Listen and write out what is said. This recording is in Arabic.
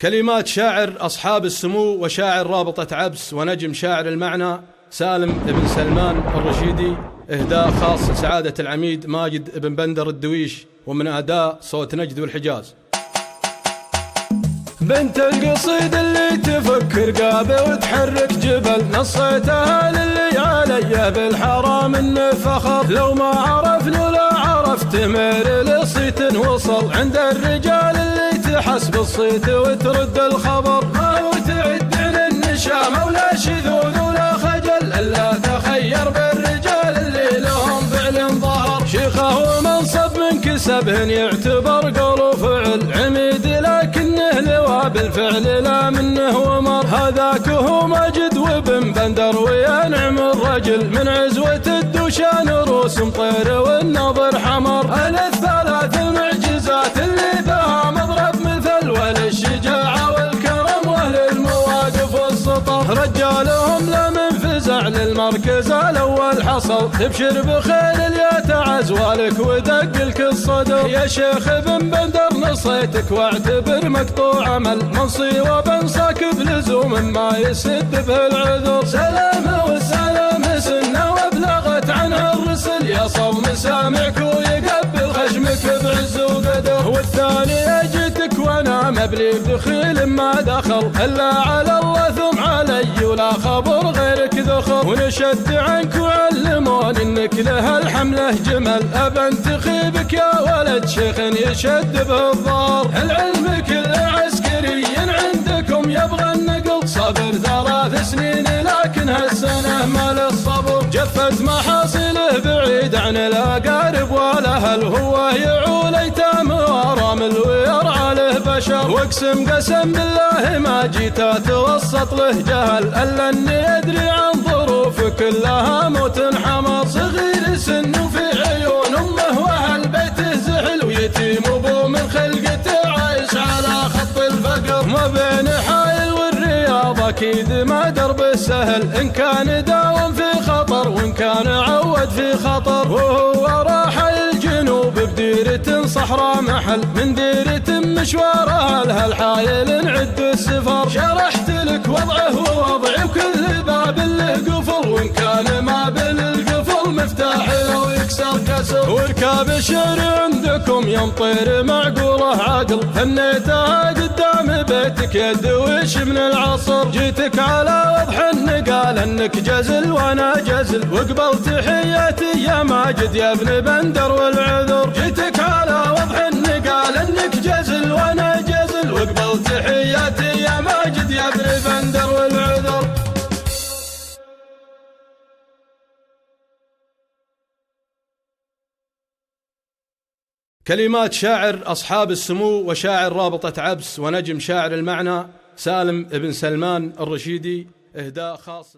كلمات شاعر أصحاب السمو وشاعر رابطة عبس ونجم شاعر المعنى سالم بن سلمان الرشيدي، إهداء خاص لسعادة العميد ماجد بن بندر الدويش، ومن أداء صوت نجد والحجاز. بنت القصيد اللي تفك رقابه وتحرك جبل، نصيتها للي علي بالحرام انه فخر، لو ما عرفني ولا عرفت مير لصيت وصل عند الرجال اللي تحس بالصيت وترد الخبر، ما هو تعد النشامه ولا شذوذ ولا خجل، الا تخير بالرجال اللي لهم فعل ظهر، شيخه ومنصب من كسبهن يعتبر قول وفعل عميد، لكنه لواء بالفعل لا منه ومر، هذاك هو ماجد وبن بندر وينعم الرجل، من عزوة الدوشان روس مطير والنظر حمر، الثلاث المعجزات اللي بها مضرب مثل، وللشجاعة والكرم واهل المواقف والسطر، رجالهم لمن فزع للمركز الاول حصل، تبشر بخير اللي تعز والك ودقلك الصدر، يا شيخ بن بندر نصيتك واعتبر مقطوع عمل، منصي وبنصاك بلزوم ما يسد به العذر، سلامه والسلام سنه وابلغت عنها الرسل، يا صوم سامعك ويقبل خشمك بعز وقدر، والثاني اجتك وانا مبلي بدخيل ما دخل، الا على الله ثم علي ولا خبر غيرك ذخر، ونشد عنك وعلمون انك لها الحمله جمل، ابنتخي بك يا ولد شيخ يشد بالظهر، العلم كله عسكري عندكم يبغى النقل، صبر 3 سنين لكن هالسنه مال الصبر، جفت محاصيله بعيد عن الاقارب والاهل، هو يعول ايتام وارامل ويرعى له بشر، واقسم قسم بالله ما جيت اتوسط له جهل، الا اني ادري عن ظروف كلها موت حمر، صغير سن وفي عيون امه واهل بيته زحل، ويتيم ابوه من خلقته عايش على خط الفقر، ما بين حايل والرياض اكيد ما درب السهل، ان كان داوم في خطر وان كان عود في خطر، وهو راح الجنوب بديرة صحراء محل، من ديرة مشوارها لها الحايل نعد السفر، شرحت لك وضعه ووضعي وكل باب له قفل، وان كان ما بالقفل مفتاح لو يكسر كسر، وركاب الشعر عندكم يمطير معقوله عقل، هنيتها قدام بيتك يا الدويش من العصر، جيتك على وضح النقال انك جزل وانا جزل، وقبلت حياتي يا ماجد يا ابن بندر والعذر، جيتك على وضح النقال انك جزل وانا جزل، وقبلت حياتي يا ماجد يا ابن بندر والعذر. كلمات شاعر أصحاب السمو وشاعر رابطة عبس ونجم شاعر المعنى سالم بن سلمان الرشيدي، إهداء خاص